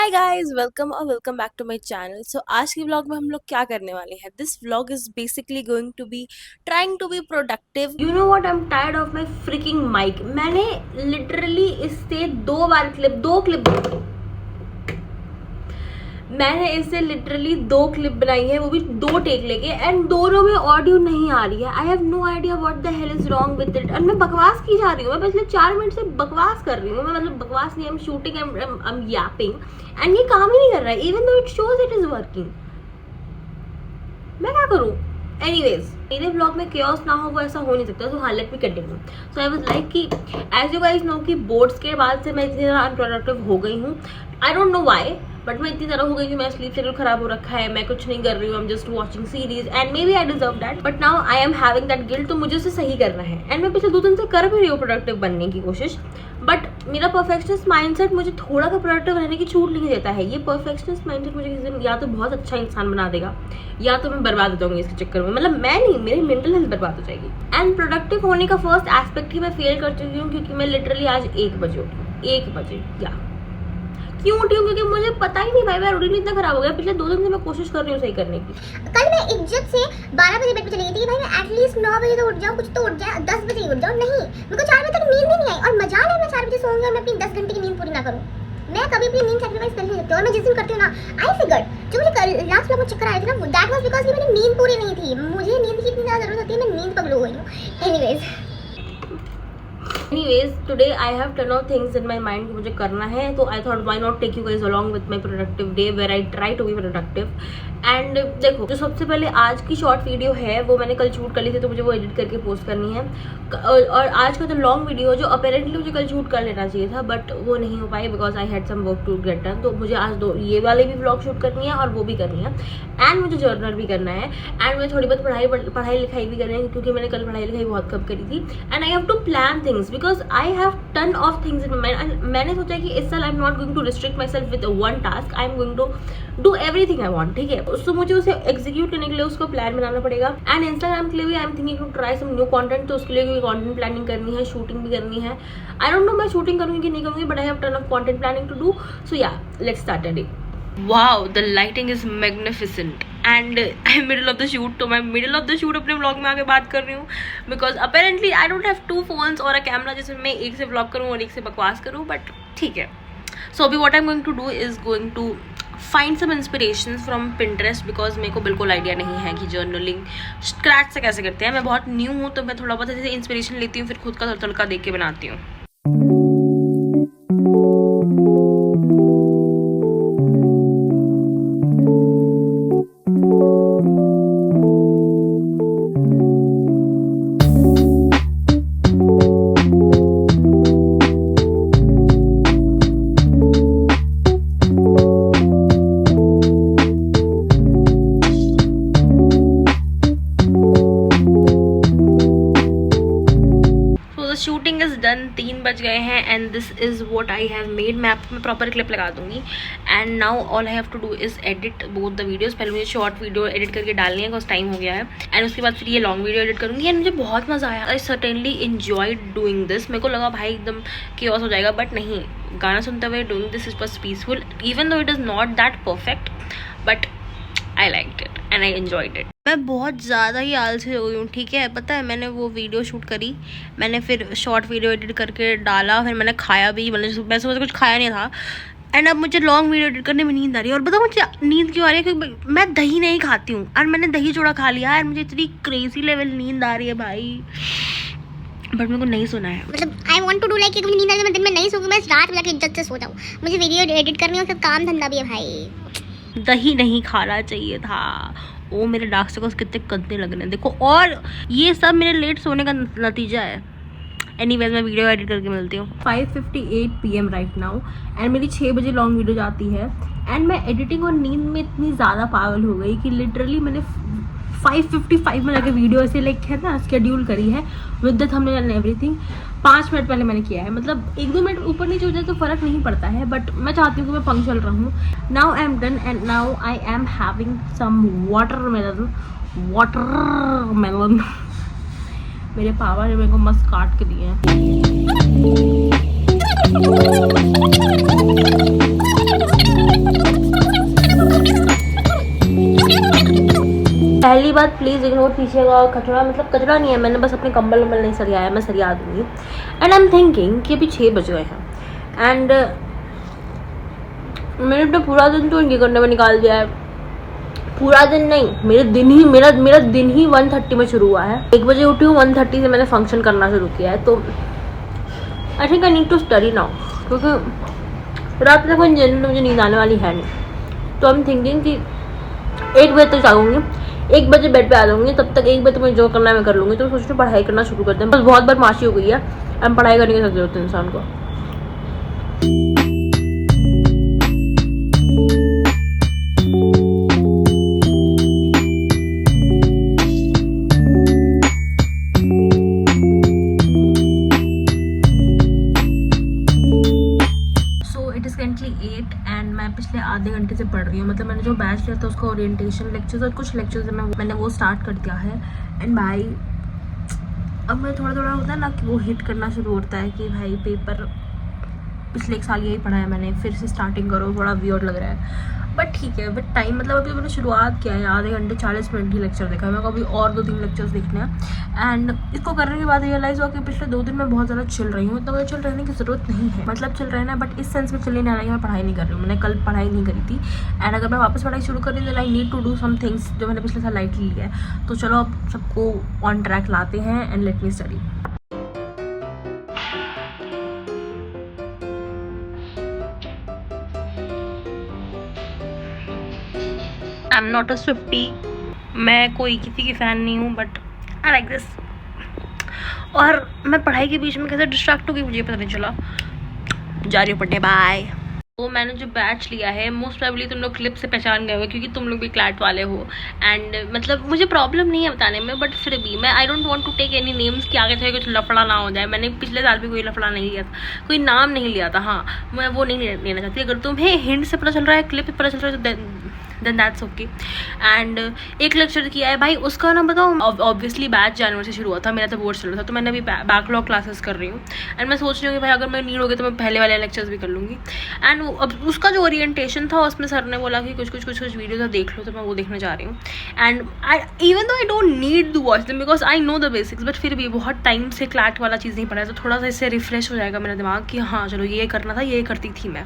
Hi guys, welcome back to my channel. So आज के vlog में हम लोग क्या करने वाले हैं। This vlog is basically going to be trying to be productive. You know what, I am tired of my freaking mic. मैंने लिटरली इससे दो क्लिप मैंने इससे लिटरली 2 क्लिप बनाई है, वो भी 2 टेक लेके, एंड दोनों में ऑडियो नहीं आ रही है। I have no idea what the hell is wrong with it. And मैं बकवास की जा रही हूँ, मैं पिछले 4 मिनट से बकवास कर रही हूँ। मैं मतलब बकवास नहीं, I am shooting, I am Yaping, and ये काम ही नहीं कर रहा है even though it shows it is working. मैं क्या करूँ? एनीवेज, मेरे ब्लॉग में chaos ना हो वो ऐसा हो नहीं सकता। सो हाँ, let me continue. So I was like कि एज यू गाइज नो कि बोर्ड्स के बाद से मैं इतनी ज़्यादा अनप्रोडक्टिव हो गई हूँ। आई डोंट नो व्हाई, बट मैं इतनी ज़्यादा हो गई कि मेरा स्लीप शेड्यूल खराब हो रखा है, मैं कुछ नहीं कर रही हूँ, I am just watching series, and maybe I deserve that, but now I am having that guilt. तो मुझे उसे सही करना है, एंड मैं पिछले 2 दिन से कर भी रही हूँ प्रोडक्टिव बनने की कोशिश। बट मेरा परफेक्शनिस्ट माइंडसेट मुझे थोड़ा सा प्रोडक्टिव रहने की छूट नहीं देता है। ये परफेक्शनिस्ट माइंडसेट मुझे किसी दिन या तो बहुत अच्छा इंसान बना देगा, या तो मैं बर्बाद हो जाऊंगी इसके चक्कर में। मतलब मैं नहीं, मेरी मेंटल हेल्थ बर्बाद हो जाएगी। एंड प्रोडक्टिव होने का फर्स्ट एस्पेक्ट ही मैं फेल कर चुकी हूँ, क्योंकि मैं लिटरली आज 1 बजे उठी। 1 बजे या क्यों उठी हूँ? क्योंकि मुझे पता ही नहीं भाई, मेरा रूटीन इतना खराब हो गया। पिछले 2 दिन से मैं कोशिश कर रही हूँ सही करने की। कल मैं इज्जत से 12 बजे बेड पे चली गई थी कि भाई मैं एटलीस्ट 9 बजे तो उठ जाऊँ, कुछ तो उठ जाए, 10 बजे ही उठ जाऊँ। नहीं, मेरे को 4 बजे तक नींद ही नहीं आई, और मजाल है मैं 4 बजे सोऊंगी और मैं अपनी 10 घंटे की नींद पूरी ना करूँ। मैं कभी अपनी नींद सैक्रिफाइस कर नहीं सकती, और मैं जिस दिन करती हूँ ना, आई फिगर्ड जो मुझे कल लास्ट व्लॉग में चक्कर आया था ना, दैट वाज बिकॉज कि मेरी नींद पूरी नहीं थी। मुझे नींद की इतनी ज़्यादा जरूरत होती है, मैं नींद पगलू हो गई हूँ। Anyways, today I have ton of things in my mind कि मुझे करना है, तो I thought why not take you guys along with my productive day where I try to be productive. And देखो, जो सबसे पहले आज की शॉर्ट वीडियो है वो मैंने कल शूट कर ली थी, तो मुझे वो एडिट करके पोस्ट करनी है। और आज का जो लॉन्ग वीडियो जो अपेरेंटली मुझे कल शूट कर लेना चाहिए था, बट वो नहीं हो पाई because I had some work to get done. तो मुझे आज ये वाले भी व्लॉग शूट करनी है और वो भी करनी है, एंड मुझे जर्नल भी करना है, एंड मैं थोड़ी बहुत पढ़ाई लिखाई भी करनी है, क्योंकि मैंने कल पढ़ाई लिखाई बहुत कम करी थी। And I have to plan things because I have ton of things in my mind. मैंने सोचा कि इस साल I am not going to restrict myself with 1 task, I am going to do everything I want. ठीक है, तो मुझे उसे एग्जीक्यूट करने के लिए उसको प्लान बनाना पड़ेगा। एंड इंस्टाग्राम के लिए भी I am thinking to try some new content, तो उसके लिए भी कंटेंट प्लानिंग करनी है, शूटिंग भी करनी है। आई डोंट नो मैं शूटिंग करूंगी कि नहीं करूंगी, but I have ton of content planning to do. So yeah, let's start today. Wow, the lighting is magnificent and I am middle of the shoot. तो मैं मिडिल ऑफ द शूट अपने vlog में आके बात कर रही हूँ, because apparently I don't have 2 phones और अ कैमरा जिसमें मैं एक से व्लॉग करूँ और एक से बकवास करूँ, बट ठीक है। सो अभी what I am going to do is going to find some inspiration from Pinterest, because मेरे को बिल्कुल आइडिया नहीं है कि जर्नलिंग स्क्रैच से कैसे करते हैं। मैं बहुत न्यू हूँ, तो मैं थोड़ा बहुत ऐसे इंस्पिरेशन लेती हूँ, फिर खुद का तड़का देख के बनाती हूँ। शूटिंग इज डन, 3 बज गए हैं, and this is what I have made. मैं आपको प्रॉपर क्लिप लगा दूंगी, and now all I have to do is edit both the videos. पहले मुझे शॉर्ट वीडियो एडिट करके डालनी है बिकॉज टाइम हो गया है, एंड उसके बाद फिर ये लॉन्ग वीडियो एडिट करूंगी। एंड मुझे बहुत मजा आया, आई सर्टेनली एंजॉयड डूइंग दिस। मेरे को लगा भाई एकदम chaos हो जाएगा, बट नहीं, गाना सुनते हुए डूइंग दिस इज बस peaceful, even though it is not that perfect, but I liked it and I enjoyed it. मैं बहुत ज़्यादा ही आलसी हो गई हूँ, ठीक है। पता है, मैंने वो वीडियो शूट करी, मैंने फिर शॉर्ट वीडियो एडिट करके डाला, फिर मैंने खाया भी, मैंने सुबह कुछ खाया नहीं था, एंड अब मुझे लॉन्ग वीडियो एडिट करने में नींद आ रही है। और बताओ मुझे नींद क्यों आ रही है? क्योंकि मैं दही नहीं खाती हूँ, और मैंने दही चूड़ा खा लिया, और मुझे इतनी क्रेजी लेवल नींद आ रही है भाई, बट मेरे को नहीं सुना है। मतलब I want to do like, मुझे नींद आ जाए, मैं दिन में नहीं सोऊंगी, मैं रात में जाके इज्जत से सो जाऊँ। मुझे वीडियो एडिट करनी है, उसका काम धंधा भी है भाई। दही नहीं खाना चाहिए था। ओ, मेरे डार्क सर्कल्स कितने गंदे लग रहे हैं देखो, और ये सब मेरे लेट सोने का नतीजा है। एनीवेज, मैं वीडियो एडिट करके मिलती हूँ। 5:58 PM राइट नाउ, एंड मेरी 6 बजे लॉन्ग वीडियो जाती है, एंड मैं एडिटिंग और नींद में इतनी ज़्यादा पागल हो गई कि लिटरली मैंने 5:55 में जाके वीडियो ऐसे लाइक है ना स्केड्यूल करी है with the thumbnail and everything. 5 minute पहले मैंने किया है, मतलब 1-2 मिनट ऊपर नीचे हो जाए तो फ़र्क नहीं पड़ता है, बट मैं चाहती हूँ कि मैं पंक्चुअल रहूँ। Now I am done, and now I am having some watermelon. मेरे पापा ने मेरे को मस्त काट के दिए हैं। प्लीज़ इग्नोर कीजिएगा। कचरा मतलब कचरा नहीं है, मैंने बस अपने कंबल वम्बल नहीं सरियाया, मैं सरिया दूँगी। एंड आई एम थिंकिंग कि अभी 6 बज गए हैं एंड मैंने अपना पूरा दिन तो इनके करने में निकाल दिया है। पूरा दिन नहीं, मेरा दिन ही 1:30 में शुरू हुआ है। 1 बजे उठी हूँ, 1:30 से मैंने फंक्शन करना शुरू किया है। तो I think I need to study now, क्योंकि रात में कोई जनरल मुझे नींद आने वाली है नहीं। तो आई एम थिंकिंग कि 1 बजे तक जाऊँगी, 1 बजे बेड पे आ जाऊँगी, तब तक 1 बजे तक मुझे जो करना है मैं कर लूँगी। तो सोच रही हूँ पढ़ाई करना शुरू करते हैं। बस बहुत बार माशी हो गई है, हम पढ़ाई करने की जरूरत होती है इंसान को। मैं पिछले आधे घंटे से पढ़ रही हूँ। मतलब मैंने जो बैच लिया था उसका ओरिएंटेशन लेक्चर्स और कुछ लेक्चर्स मैंने वो स्टार्ट कर दिया है। एंड भाई अब मैं थोड़ा थोड़ा होता है ना कि वो हिट करना शुरू होता है कि भाई पेपर पिछले 1 साल यही पढ़ा है मैंने, फिर से स्टार्टिंग करो, थोड़ा वियर्ड लग रहा है। बट ठीक है, बट टाइम मतलब अभी मैंने शुरुआत किया है, आधे घंटे 40 मिनट ही लेक्चर देखा है। मेरे को अभी और 2-3 लेक्चर्स देखने हैं। एंड इसको करने के बाद रियलाइज़ हुआ कि पिछले 2 दिन मैं बहुत ज़्यादा चिल रही हूँ। तो मुझे चिल रहने की ज़रूरत नहीं है, मतलब चिल रहना है, बट इस सेंस में चिल नहीं रहना कि मैं पढ़ाई नहीं कर रही हूँ। मैंने कल पढ़ाई नहीं करी थी एंड अगर मैं वापस पढ़ाई शुरू कर रही हूँ तो I need to do some things जो मैंने पिछले साल लाइटली लिया है। तो चलो अब सबको ऑन ट्रैक लाते हैं and let me study. I am not a Swiftie, मैं कोई किसी की फ़ैन नहीं हूँ, बट आई लाइक दिस। और मैं पढ़ाई के बीच में कैसे डिस्ट्रैक्ट होगी मुझे पता नहीं चला। जा रही हूँ पढ़ने, बाय। तो मैंने जो बैच लिया है मोस्ट प्रोबेबली तुम लोग क्लिप से पहचान गए हो क्योंकि तुम लोग भी क्लैट वाले हो। एंड मतलब मुझे प्रॉब्लम नहीं है बताने में, बट फिर भी मैं I don't want to take any names कि आगे चल कुछ लफड़ा ना हो जाए। मैंने पिछले साल भी कोई लफड़ा नहीं लिया था, कोई नाम नहीं लिया था। हाँ, मैं वो नहीं लेना चाहती। अगर तुम्हें हिंट से पता चल रहा है, क्लिप से पता चल रहा है तो देन दैट्स ओके। एंड एक लेक्चर किया है भाई, उसका ना बताओ। ऑब्वियसली बैच जनवरी से शुरू हुआ था, मेरा तो बोर्ड चल रहा था, तो मैंने अभी बैकलॉग क्लासेस कर रही हूँ। एंड मैं सोच रही हूँ कि भाई अगर मैं नीड होगी तो मैं पहले वाले लेक्चर्स भी कर लूँगी। एंड अब उसका जो ओरिएंटेशन था उसमें सर ने बोला कि कुछ वीडियोज देख लो, तो मैं वो देखने जा रही हूँ। And even though I don't need to watch them because I know the basics, but फिर भी बहुत टाइम से क्लैट वाला चीज़ नहीं पढ़ा है, तो थोड़ा सा इससे रिफ्रेश हो जाएगा मेरा दिमाग कि हाँ चलो ये करना था, ये करती थी मैं।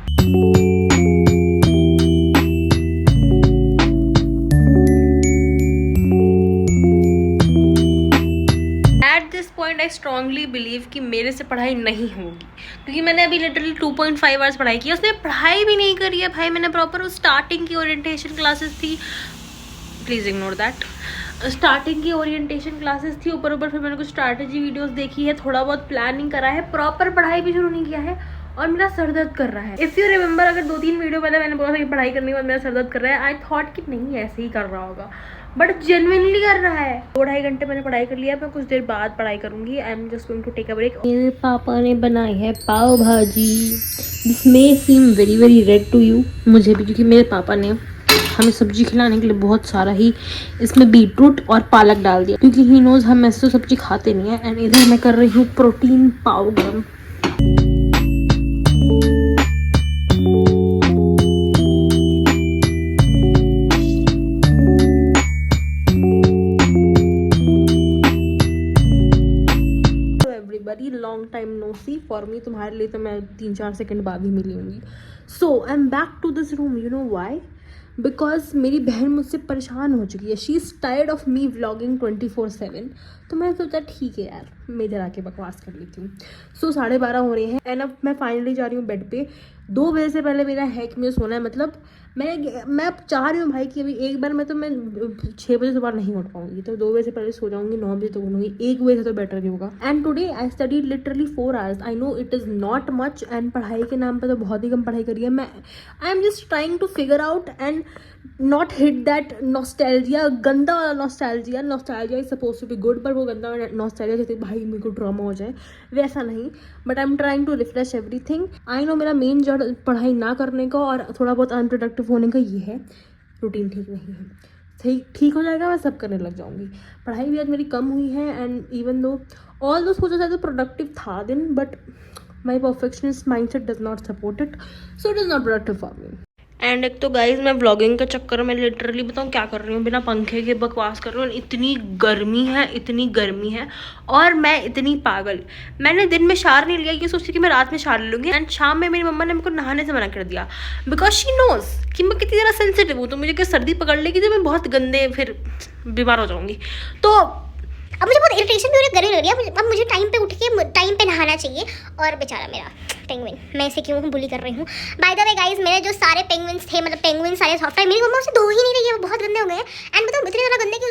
आई स्ट्रांगली बिलीव कि मेरे से पढ़ाई नहीं होगी, क्योंकि मैंने अभी लिटरली 2.5 आवर्स पढ़ाई की। उसने पढ़ाई भी नहीं करी है भाई। मैंने प्रॉपर उस स्टार्टिंग की ओरिएंटेशन क्लासेस थी, प्लीज़ इग्नोर दैट। स्टार्टिंग की ओरिएंटेशन क्लासेस थी, ऊपर फिर मैंने कुछ स्ट्रैटेजी वीडियोस देखी है, थोड़ा बहुत प्लानिंग करा है, प्रॉपर पढ़ाई भी शुरू नहीं किया है और मेरा सर दर्द कर रहा है। इफ़ यू रिमेंबर, अगर 2-3 वीडियो पहले मैंने बोला था कि पढ़ाई करने के बाद मेरा सर दर्द कर रहा है, आई थॉट कि नहीं ऐसे ही कर रहा होगा, बट जेन्युइनली कर रहा है। 2-2.5 घंटे मैंने पढ़ाई कर लिया, मैं कुछ देर बाद पढ़ाई करूंगी। I am just going to take a break. मेरे पापा ने बनाई है pav bhaji. This may seem very very weird to you, मुझे भी, क्योंकि मेरे पापा ने हमें सब्जी खिलाने के लिए बहुत सारा ही इसमें बीटरूट और पालक डाल दिया, क्योंकि ही नोज हम ऐसे तो सब्जी खाते नहीं है। एंड इधर मैं कर रही हूँ प्रोटीन पाव गरम। Very long time no see for me, तुम्हारे लिए तो मैं 3-4 सेकंड बाद ही मिली होंगी। So I am back to this room, you know why? Because मेरी बहन मुझसे परेशान हो चुकी है। She is tired of me vlogging 24/7। तो मैंने सोचा ठीक है यार, मैं इधर आके बकवास कर लेती हूँ। सो 12:30 हो रहे हैं एंड अब मैं फाइनली जा रही हूँ बेड पे। 2 बजे से पहले मेरा है कि मुझे सोना है। मतलब मैं चाह रही हूँ भाई कि अभी एक बार मैं 6 बजे से बाहर नहीं उठ पाऊंगी, तो 2 बजे से पहले सो जाऊंगी, 9 बजे तक उठूंगी, 1 बजे से तो बेटर नहीं होगा। And today I study literally 4 hours. I know it is not much, and पढ़ाई के नाम पे तो बहुत ही कम पढ़ाई करी है। मैं I am just trying to figure out and not hit that nostalgia, गंदा वाला nostalgia. Nostalgia is suppose to be good, पर वो गंदा नॉस्टैल्जिया जैसे भाई मेरे को ड्रामा हो जाए वैसा नहीं। But I am trying to refresh everything. I know मेरा मेन जड़ पढ़ाई ना करने का और थोड़ा बहुत अनप्रोडक्टिव होने का ये है, रूटीन ठीक नहीं है। सही ठीक हो जाएगा, मैं सब करने लग जाऊंगी। पढ़ाई भी आज मेरी कम हुई है एंड इवन दो ऑल दो सोचा जाए तो प्रोडक्टिव था दिन, but my perfectionist mindset does not support it, so it is not productive for me. And एक तो गाइज मैं व्लॉगिंग के चक्कर में लिटरली बताऊँ क्या कर रही हूँ, बिना पंखे के बकवास कर रही हूँ। इतनी गर्मी है और मैं इतनी पागल। मैंने दिन में शावर नहीं लिया, ये सोचती कि मैं रात में शावर ले लूँगी। एंड शाम में मेरी मम्मा ने मेरे को नहाने से मना कर दिया बिकॉज शी नोज कि मैं कितनी ज़्यादा सेंसिटिव हूँ। तो मुझे क्या सर्दी पकड़ लेगी तो मैं बहुत गंदे फिर बीमार हो जाऊँगी। तो अब मुझे बहुत इरिटेशन भी हो रही है, गर्मी लग रही है। अब मुझे टाइम पे उठ के टाइम पे नहाना चाहिए। और बेचारा मेरा पेंगुइन, मैं इसे क्यों बुली कर रही हूँ। बाय द वे गाइस, मेरे जो सारे पेंगुइन्स थे, मतलब पेंगुइन सारे सॉफ्ट है, मेरी मम्मा उसे धो ही नहीं रही है, वो बहुत गंदे हो गए हैं। एंड मतलब इतने ज़्यादा गंदे कि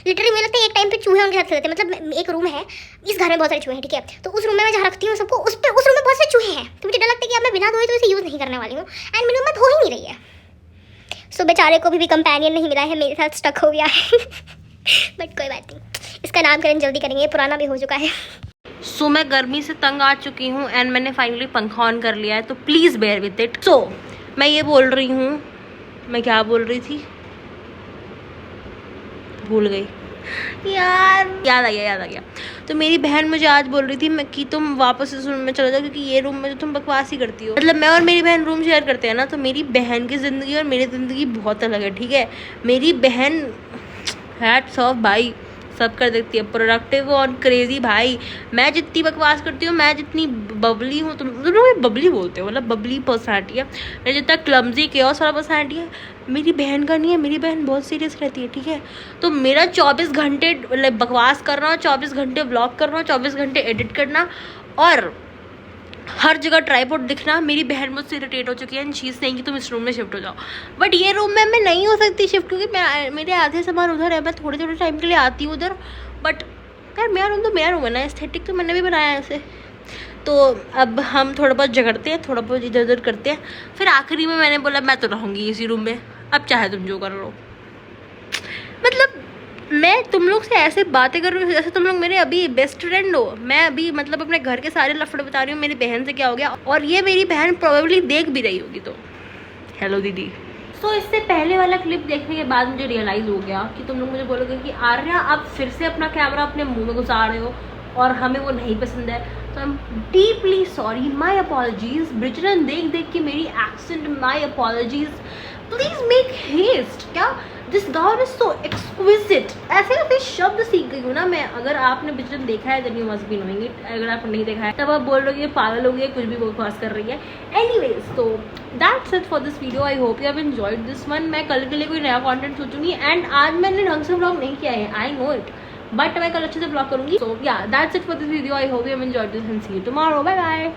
लिटरली मुझे लगता है एक टाइम पे चूहे उनके साथ खेलते थे। मतलब एक रूम है, इस घर में बहुत सारे चूहे हैं, ठीक है। तो उस रूम में मैं जहाँ रखती हूँ सबको, उस रूम में बहुत सारे चूहे हैं। तो मुझे डर लगता है कि अब मैं बिना धोए तो इसे यूज़ नहीं करने वाली हूँ। एंड मेरी मम्मा धो ही नहीं रही है। सो बेचारे को भी कंपेनियन नहीं मिला है, मेरे साथ स्टक हो गया है। बट कोई बात नहीं, इसका नामकरण जल्दी करेंगे, पुराना भी हो चुका है। सो मैं गर्मी से तंग आ चुकी हूँ एंड मैंने फाइनली पंखा ऑन कर लिया है, तो प्लीज़ बेयर विथ इट। सो मैं ये बोल रही हूँ, मैं क्या बोल रही थी, भूल गई यार। याद आ गया। तो मेरी बहन मुझे आज बोल रही थी कि तुम वापस इस रूम में चले जाओ, क्योंकि ये रूम में तो तुम बकवास ही करती हो। मतलब मैं और मेरी बहन रूम शेयर करते हैं ना, तो मेरी बहन की ज़िंदगी और मेरी ज़िंदगी बहुत अलग है, ठीक है। मेरी बहन हैट्स ऑफ भाई, सब कर देती है, प्रोडक्टिव और क्रेजी भाई। मैं जितनी बकवास करती हूँ, मैं जितनी बबली हूँ, तुम लोग बबली बोलते हो, मतलब बबली पर्सनैलिटी है। मैं जितना क्लमजी केओस वाला पर्सनैलिटी है, मेरी बहन का नहीं है। मेरी बहन बहुत सीरियस रहती है, ठीक है। तो मेरा 24 घंटे मतलब बकवास करना, 24 घंटे व्लॉग करना, 24 घंटे एडिट करना और हर जगह ट्राइपॉड दिखना, मेरी बहन मुझसे इरिटेट हो चुकी है एंड शी इज सेइंग कि तुम इस रूम में शिफ्ट हो जाओ। बट ये रूम में मैं नहीं हो सकती शिफ्ट, क्योंकि मेरे आधे सामान उधर है। मैं थोड़े टाइम के लिए आती हूँ उधर, बट यार मेरा रूम तो मेरा रूम है ना, एस्थेटिक तो मैंने भी बनाया है ऐसे। तो अब हम थोड़ा बहुत झगड़ते हैं, थोड़ा बहुत इधर उधर करते हैं, फिर आखिरी में मैंने बोला मैं तो रहूँगी इसी रूम में, अब चाहे तुम जो कर लो। मतलब मैं तुम लोग से ऐसे बातें कर रही हूँ जैसे तुम लोग मेरे अभी बेस्ट फ्रेंड हो। मैं अभी मतलब अपने घर के सारे लफड़े बता रही हूँ मेरी बहन से क्या हो गया, और ये मेरी बहन प्रोबेबली देख भी रही होगी। तो हेलो दीदी। सो इससे पहले वाला क्लिप देखने के बाद मुझे रियलाइज़ हो गया कि तुम लोग मुझे बोलोगे कि आर्या आप फिर से अपना कैमरा अपने मुंह में घुसा रहे हो और हमें वो नहीं पसंद है। तो I am deeply sorry, my apologies. Bridgerton देख के मेरी accent, my apologies. Please make haste. क्या this gown is so exquisite, ऐसे ऐसे शब्द सीख गई हूँ ना मैं। अगर आपने ब्रिजरन देखा है then you must be knowing it, अगर आपने नहीं देखा है तब आप बोल रहे हो पागल हो गई, कुछ भी बकवास कर रही है। एनीवेज, तो that's it for this video. I hope you have enjoyed this one. मैं कल के लिए कोई नया कंटेंट सोचूंगी एंड आज मैंने ढंग से व्लॉग नहीं किया है, आई नो इट, बट मैं कल अच्छे से ब्लॉग करूंगी। So yeah that's it for this video. I hope you have enjoyed this and see you tomorrow. Bye bye.